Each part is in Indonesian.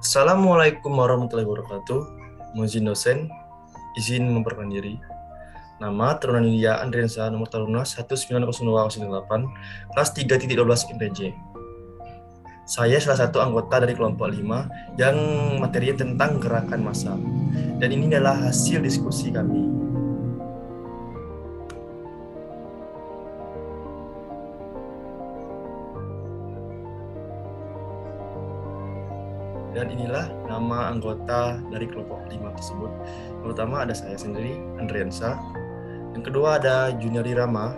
Assalamualaikum warahmatullahi wabarakatuh. Mohon dosen, izin memperkenalkan diri. Nama Taruna Nindya Andriansa, nomor taruna 1902008, kelas 3.12 MPJ. Saya salah satu anggota dari kelompok 5 yang materinya tentang gerakan massa. Dan ini adalah hasil diskusi kami. Dan inilah nama anggota dari kelompok 5 tersebut. Yang pertama ada saya sendiri, Andriansa. Yang kedua ada Juniori Rama.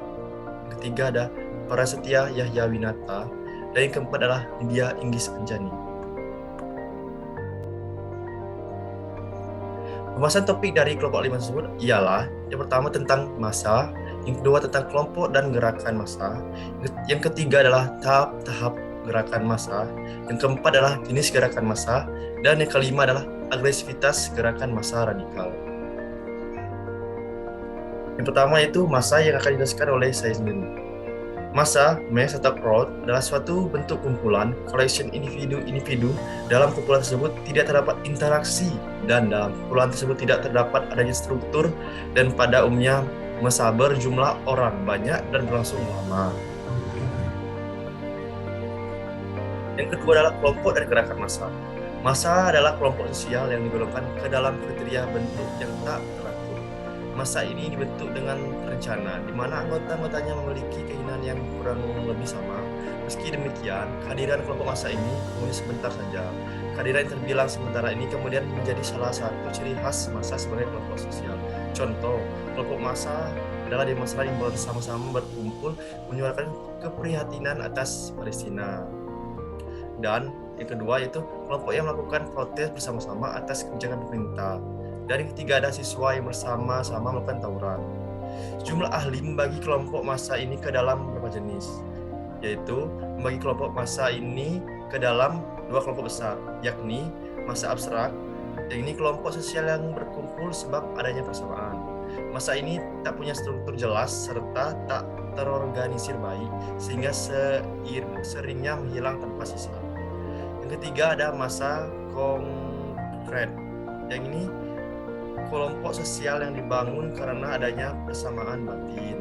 Yang ketiga ada Prasetya Yahya Winata. Dan yang keempat adalah India Inggis Anjani. Pembahasan topik dari kelompok 5 tersebut ialah yang pertama tentang massa, yang kedua tentang kelompok dan gerakan massa, yang ketiga adalah tahap-tahap gerakan massa, yang keempat adalah jenis gerakan massa, dan yang kelima adalah agresivitas gerakan massa radikal. Yang pertama itu massa yang akan dijelaskan oleh saya sendiri. Massa, mass atau crowd adalah suatu bentuk kumpulan, collection individu-individu. Dalam kumpulan tersebut tidak terdapat interaksi dan dalam kumpulan tersebut tidak terdapat adanya struktur dan pada umumnya massa berjumlah orang banyak dan berlangsung lama. Yang kedua adalah kelompok dan gerakan massa. Massa adalah kelompok sosial yang digolongkan ke dalam kriteria bentuk yang tak teratur. Massa ini dibentuk dengan rencana, di mana anggota-anggotanya memiliki keinginan yang kurang lebih sama. Meski demikian, kehadiran kelompok massa ini hanya sebentar saja. Kehadiran yang terbilang sementara ini kemudian menjadi salah satu ciri khas massa sebagai kelompok sosial. Contoh, kelompok massa adalah demonstran yang bersama-sama berkumpul menyuarakan keprihatinan atas Palestina. Dan yang kedua yaitu kelompok yang melakukan protes bersama-sama atas kebijakan pemerintah. Dan yang ketiga ada siswa yang bersama-sama melakukan tawuran. Jumlah ahli membagi kelompok massa ini ke dalam beberapa jenis, yaitu membagi kelompok massa ini ke dalam dua kelompok besar, yakni massa abstrak, yang ini kelompok sosial yang berkumpul sebab adanya persamaan. Massa ini tak punya struktur jelas serta tak terorganisir baik, sehingga seringnya menghilang tanpa sisa. Yang ketiga ada massa konkret, yang ini kelompok sosial yang dibangun karena adanya persamaan batin.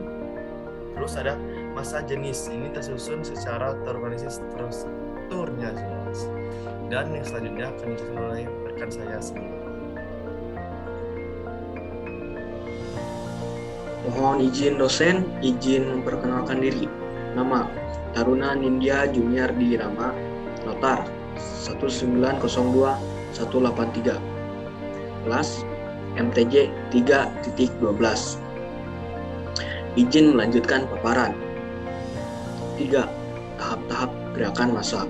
Terus ada massa jenis, ini tersusun secara terorganisir strukturnya jelas. Dan yang selanjutnya akan dijelaskan oleh rekan saya sendiri. Mohon izin dosen, izin memperkenalkan diri. Nama Taruna Nindya Junior di Rama, Notar 1902183. Kelas MTJ 3.12. Izin melanjutkan paparan. 3. Tahap-tahap gerakan massa.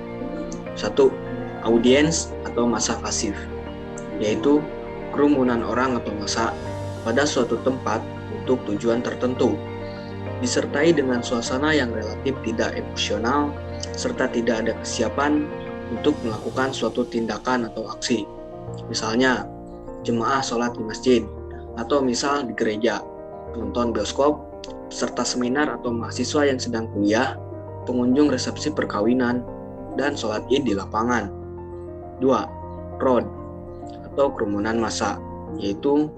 1. Audiens atau massa pasif, yaitu kerumunan orang atau massa pada suatu tempat untuk tujuan tertentu, disertai dengan suasana yang relatif tidak emosional serta tidak ada kesiapan untuk melakukan suatu tindakan atau aksi. Misalnya, jemaah sholat di masjid, atau misal di gereja, penonton bioskop, peserta seminar atau mahasiswa yang sedang kuliah, pengunjung resepsi perkawinan, dan sholat id di lapangan. 2. Crowd atau kerumunan massa, yaitu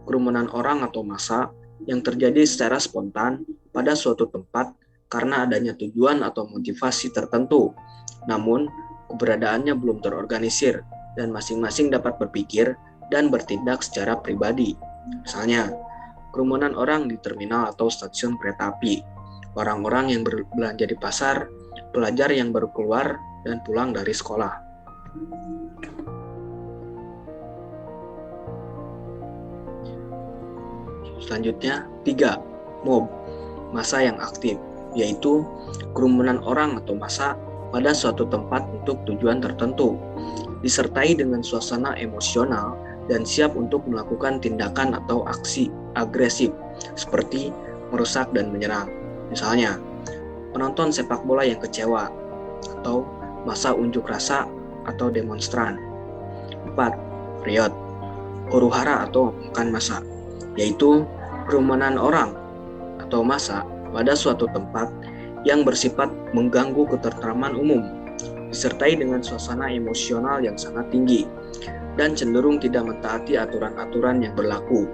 kerumunan orang atau massa yang terjadi secara spontan pada suatu tempat karena adanya tujuan atau motivasi tertentu, namun keberadaannya belum terorganisir dan masing-masing dapat berpikir dan bertindak secara pribadi. Misalnya, kerumunan orang di terminal atau stasiun kereta api, orang-orang yang berbelanja di pasar, pelajar yang baru keluar dan pulang dari sekolah. Selanjutnya, 3. Mob, massa yang aktif, yaitu kerumunan orang atau massa pada suatu tempat untuk tujuan tertentu, disertai dengan suasana emosional dan siap untuk melakukan tindakan atau aksi agresif seperti merusak dan menyerang. Misalnya, penonton sepak bola yang kecewa atau massa unjuk rasa atau demonstran. 4. Riot, huru-hara atau makan massa, yaitu kerumunan orang atau massa pada suatu tempat yang bersifat mengganggu ketentraman umum, disertai dengan suasana emosional yang sangat tinggi, dan cenderung tidak mentaati aturan-aturan yang berlaku,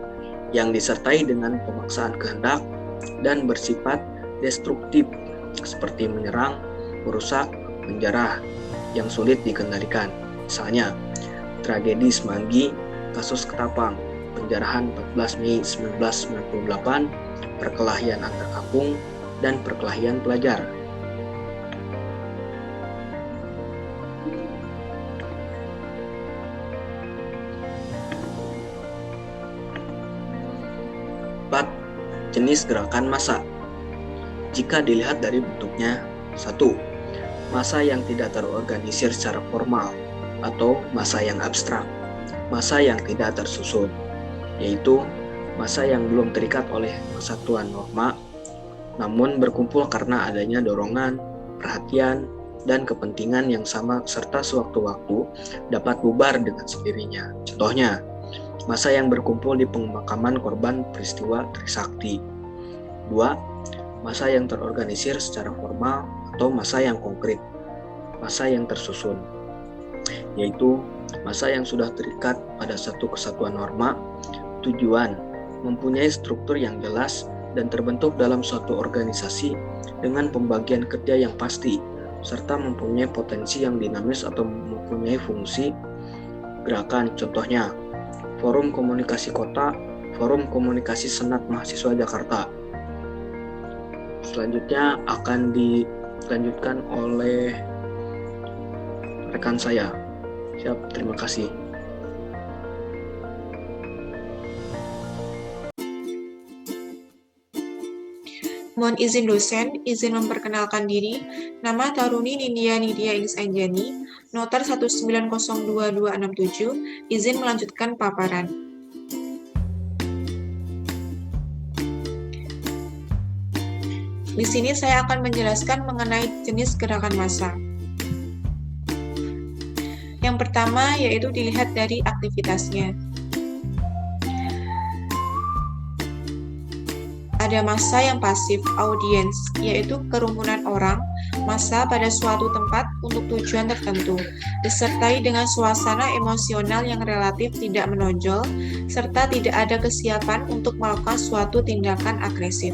yang disertai dengan pemaksaan kehendak dan bersifat destruktif, seperti menyerang, merusak, menjarah, yang sulit dikendalikan. Misalnya, tragedi Semanggi, kasus Ketapang, penjarahan 14 Mei 1998, perkelahian antar kampung, dan perkelahian pelajar. Jenis gerakan massa. Jika dilihat dari bentuknya, 1. Massa yang tidak terorganisir secara formal atau massa yang abstrak, massa yang tidak tersusun, yaitu massa yang belum terikat oleh persatuan norma, namun berkumpul karena adanya dorongan, perhatian, dan kepentingan yang sama serta sewaktu-waktu dapat bubar dengan sendirinya. Contohnya, massa yang berkumpul di pemakaman korban peristiwa Trisakti. 2. Massa yang terorganisir secara formal atau massa yang konkret. Massa yang tersusun, yaitu massa yang sudah terikat pada satu kesatuan norma, tujuan, mempunyai struktur yang jelas dan terbentuk dalam suatu organisasi dengan pembagian kerja yang pasti, serta mempunyai potensi yang dinamis atau mempunyai fungsi gerakan. Contohnya, Forum Komunikasi Kota, Forum Komunikasi Senat Mahasiswa Jakarta. Selanjutnya akan dilanjutkan oleh rekan saya. Siap, terima kasih. Mohon izin dosen, izin memperkenalkan diri. Nama Taruni Nindya Nidia Ings Anjani, notar 1902267, izin melanjutkan paparan. Di sini saya akan menjelaskan mengenai jenis gerakan massa. Yang pertama yaitu dilihat dari aktivitasnya. Ada massa yang pasif, audiens, yaitu kerumunan orang, massa pada suatu tempat untuk tujuan tertentu, disertai dengan suasana emosional yang relatif tidak menonjol, serta tidak ada kesiapan untuk melakukan suatu tindakan agresif.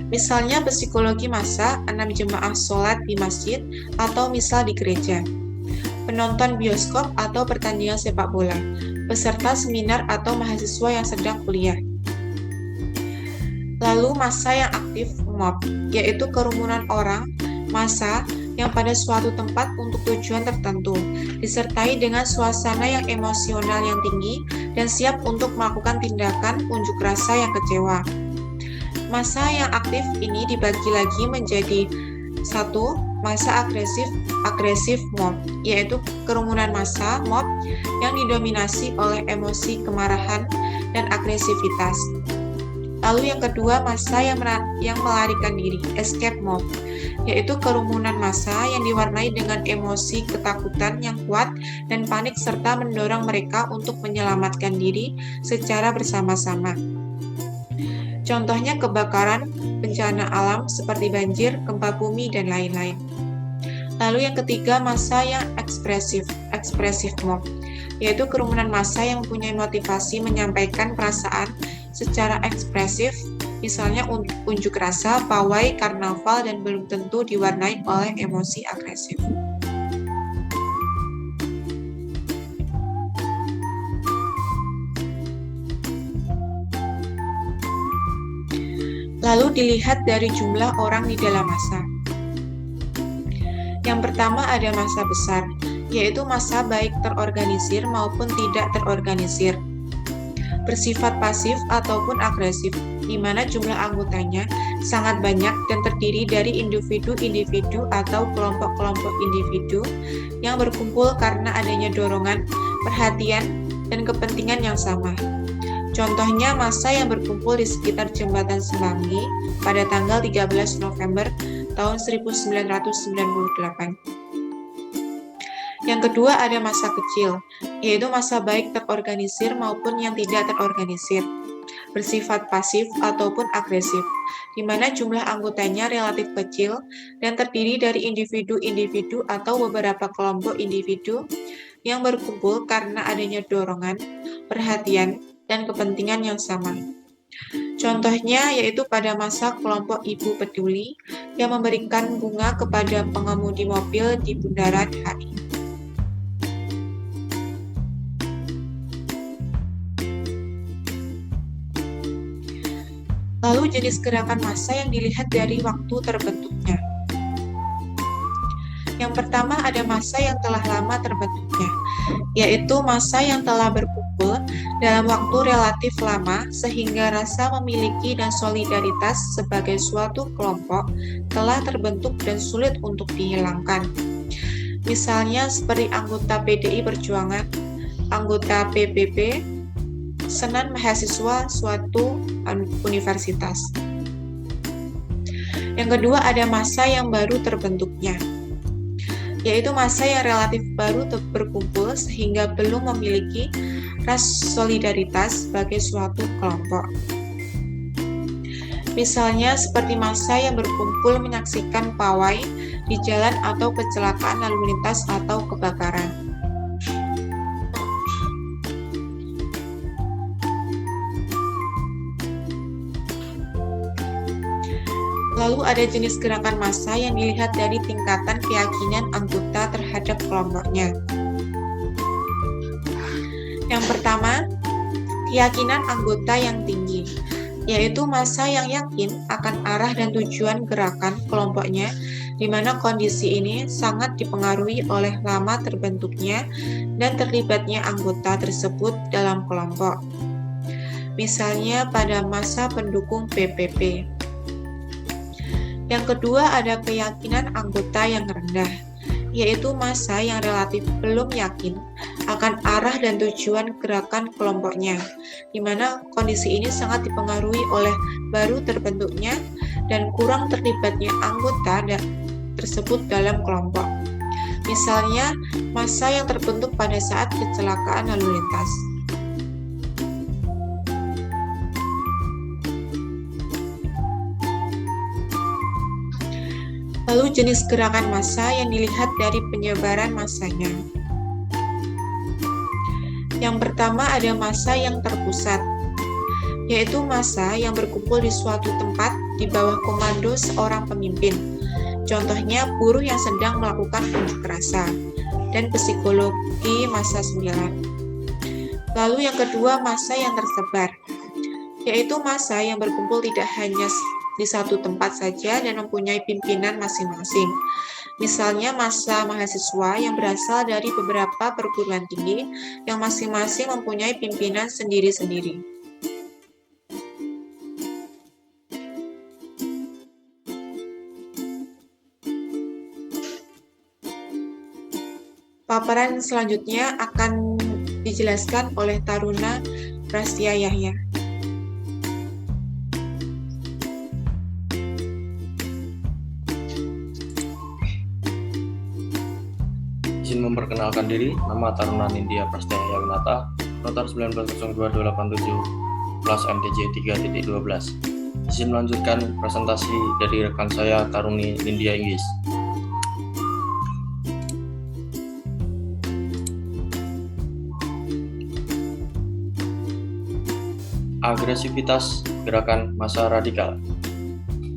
Misalnya psikologi massa, 6 jemaah sholat di masjid, atau misal di gereja. Penonton bioskop atau pertandingan sepak bola, peserta seminar atau mahasiswa yang sedang kuliah. Lalu massa yang aktif, mob, yaitu kerumunan orang, massa yang pada suatu tempat untuk tujuan tertentu, disertai dengan suasana yang emosional yang tinggi dan siap untuk melakukan tindakan unjuk rasa yang kecewa. Massa yang aktif ini dibagi lagi menjadi 1. Massa agresif mob, yaitu kerumunan massa mob yang didominasi oleh emosi kemarahan dan agresivitas. Lalu yang kedua, massa yang melarikan diri, escape mob, yaitu kerumunan massa yang diwarnai dengan emosi ketakutan yang kuat dan panik serta mendorong mereka untuk menyelamatkan diri secara bersama-sama. Contohnya kebakaran, bencana alam seperti banjir, gempa bumi, dan lain-lain. Lalu yang ketiga, massa yang ekspresif mob, yaitu kerumunan massa yang mempunyai motivasi menyampaikan perasaan secara ekspresif, misalnya unjuk rasa, pawai, karnaval, dan belum tentu diwarnai oleh emosi agresif. Lalu dilihat dari jumlah orang di dalam massa. Yang pertama ada massa besar, yaitu massa baik terorganisir maupun tidak terorganisir, bersifat pasif ataupun agresif, di mana jumlah anggotanya sangat banyak dan terdiri dari individu-individu atau kelompok-kelompok individu yang berkumpul karena adanya dorongan, perhatian, dan kepentingan yang sama. Contohnya massa yang berkumpul di sekitar Jembatan Semanggi pada tanggal 13 November tahun 1998. Yang kedua ada massa kecil, yaitu massa baik terorganisir maupun yang tidak terorganisir, bersifat pasif ataupun agresif, di mana jumlah anggotanya relatif kecil dan terdiri dari individu-individu atau beberapa kelompok individu yang berkumpul karena adanya dorongan, perhatian, dan kepentingan yang sama. Contohnya yaitu pada masa kelompok Ibu Peduli yang memberikan bunga kepada pengemudi mobil di Bundaran HI. Lalu jenis gerakan massa yang dilihat dari waktu terbentuknya. Yang pertama ada massa yang telah lama terbentuknya, yaitu massa yang telah berkumpul dalam waktu relatif lama sehingga rasa memiliki dan solidaritas sebagai suatu kelompok telah terbentuk dan sulit untuk dihilangkan. Misalnya seperti anggota PDI Perjuangan, anggota PBB, Senan mahasiswa suatu universitas. Yang kedua ada massa yang baru terbentuknya, yaitu massa yang relatif baru berkumpul sehingga belum memiliki rasa solidaritas sebagai suatu kelompok. Misalnya seperti massa yang berkumpul menyaksikan pawai di jalan atau kecelakaan lalu lintas atau kebakaran. Lalu ada jenis gerakan massa yang dilihat dari tingkatan keyakinan anggota terhadap kelompoknya. Yang pertama, keyakinan anggota yang tinggi, yaitu massa yang yakin akan arah dan tujuan gerakan kelompoknya, di mana kondisi ini sangat dipengaruhi oleh lama terbentuknya dan terlibatnya anggota tersebut dalam kelompok. Misalnya pada masa pendukung PPP. Yang kedua ada keyakinan anggota yang rendah, yaitu massa yang relatif belum yakin akan arah dan tujuan gerakan kelompoknya, di mana kondisi ini sangat dipengaruhi oleh baru terbentuknya dan kurang terlibatnya anggota tersebut dalam kelompok. Misalnya, massa yang terbentuk pada saat kecelakaan lalu lintas. Lalu jenis gerakan massa yang dilihat dari penyebaran massanya. Yang pertama ada massa yang terpusat, yaitu massa yang berkumpul di suatu tempat di bawah komando seorang pemimpin. Contohnya buruh yang sedang melakukan unjuk rasa dan psikologi massa 9. Lalu yang kedua massa yang tersebar, yaitu massa yang berkumpul tidak hanya di satu tempat saja dan mempunyai pimpinan masing-masing. Misalnya massa mahasiswa yang berasal dari beberapa perguruan tinggi yang masing-masing mempunyai pimpinan sendiri-sendiri. Paparan selanjutnya akan dijelaskan oleh Taruna Prastia Yahya. Izin memperkenalkan diri, nama Taruna Nindya Prastia Yawinata, notar 1902-287, kelas MTJ 3.12. Izin melanjutkan presentasi dari rekan saya Taruni Nindya Inggris. Agresivitas gerakan massa radikal.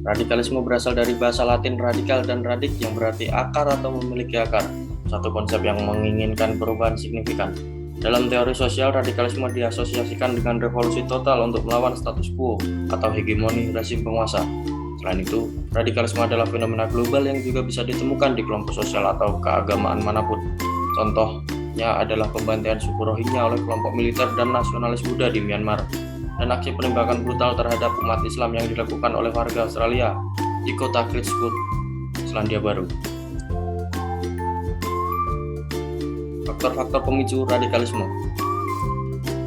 Radikalisme berasal dari bahasa Latin radikal dan radik yang berarti akar atau memiliki akar. Satu konsep yang menginginkan perubahan signifikan. Dalam teori sosial, radikalisme diasosiasikan dengan revolusi total untuk melawan status quo atau hegemoni rezim penguasa. Selain itu, radikalisme adalah fenomena global yang juga bisa ditemukan di kelompok sosial atau keagamaan manapun. Contohnya adalah pembantaian suku Rohingya oleh kelompok militer dan nasionalis Buddha di Myanmar, dan aksi penembakan brutal terhadap umat Islam yang dilakukan oleh warga Australia di kota Christchurch, Selandia Baru. Faktor-faktor pemicu radikalisme.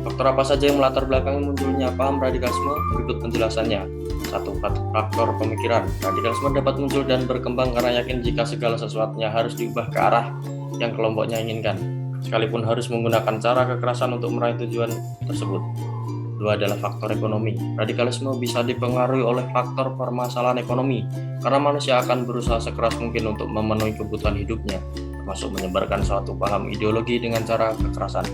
Faktor apa saja yang melatar belakangi munculnya paham radikalisme? Berikut penjelasannya. 1. Faktor pemikiran. Radikalisme dapat muncul dan berkembang karena yakin jika segala sesuatunya harus diubah ke arah yang kelompoknya inginkan, sekalipun harus menggunakan cara kekerasan untuk meraih tujuan tersebut. Dua adalah faktor ekonomi. Radikalisme bisa dipengaruhi oleh faktor permasalahan ekonomi, karena manusia akan berusaha sekeras mungkin untuk memenuhi kebutuhan hidupnya, termasuk menyebarkan suatu paham ideologi dengan cara kekerasan.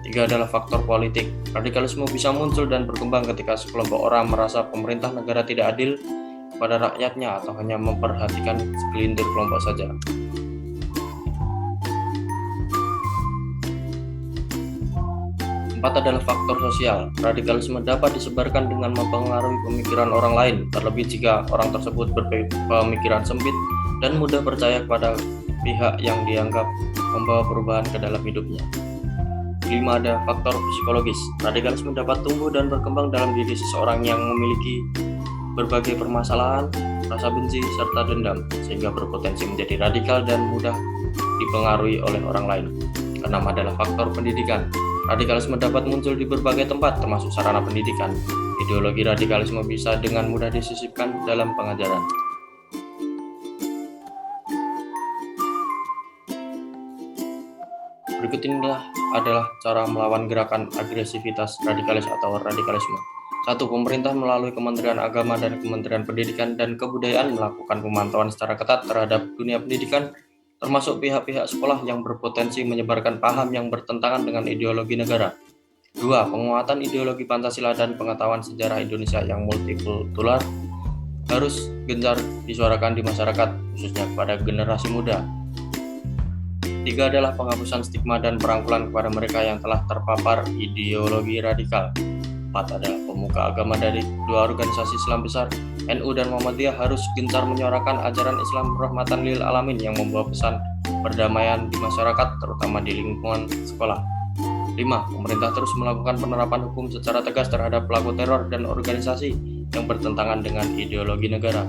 Tiga adalah faktor politik. Radikalisme bisa muncul dan berkembang ketika sekelompok orang merasa pemerintah negara tidak adil pada rakyatnya atau hanya memperhatikan segelintir kelompok saja. Empat adalah faktor sosial. Radikalisme dapat disebarkan dengan mempengaruhi pemikiran orang lain, terlebih jika orang tersebut berpemikiran sempit dan mudah percaya kepada pihak yang dianggap membawa perubahan ke dalam hidupnya. 5 ada faktor psikologis. Radikalisme dapat tumbuh dan berkembang dalam diri seseorang yang memiliki berbagai permasalahan, rasa benci, serta dendam, sehingga berpotensi menjadi radikal dan mudah dipengaruhi oleh orang lain. 6 adalah faktor pendidikan. Radikalisme dapat muncul di berbagai tempat, termasuk sarana pendidikan. Ideologi radikalisme bisa dengan mudah disisipkan dalam pengajaran. Berikut inilah adalah cara melawan gerakan agresivitas radikalis atau radikalisme. 1. Pemerintah melalui Kementerian Agama dan Kementerian Pendidikan dan Kebudayaan melakukan pemantauan secara ketat terhadap dunia pendidikan, termasuk pihak-pihak sekolah yang berpotensi menyebarkan paham yang bertentangan dengan ideologi negara. 2. Penguatan ideologi Pancasila dan pengetahuan sejarah Indonesia yang multikultural harus gencar disuarakan di masyarakat, khususnya kepada generasi muda. 3 adalah penghapusan stigma dan perangkulan kepada mereka yang telah terpapar ideologi radikal. 4 adalah pemuka agama dari dua organisasi Islam besar, NU dan Muhammadiyah harus gencar menyuarakan ajaran Islam rahmatan lil alamin yang membawa pesan perdamaian di masyarakat, terutama di lingkungan sekolah. 5. Pemerintah terus melakukan penerapan hukum secara tegas terhadap pelaku teror dan organisasi yang bertentangan dengan ideologi negara.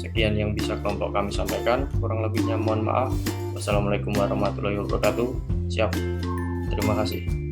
Sekian yang bisa kelompok kami sampaikan, kurang lebihnya mohon maaf. Wassalamualaikum warahmatullahi wabarakatuh. Siap. Terima kasih.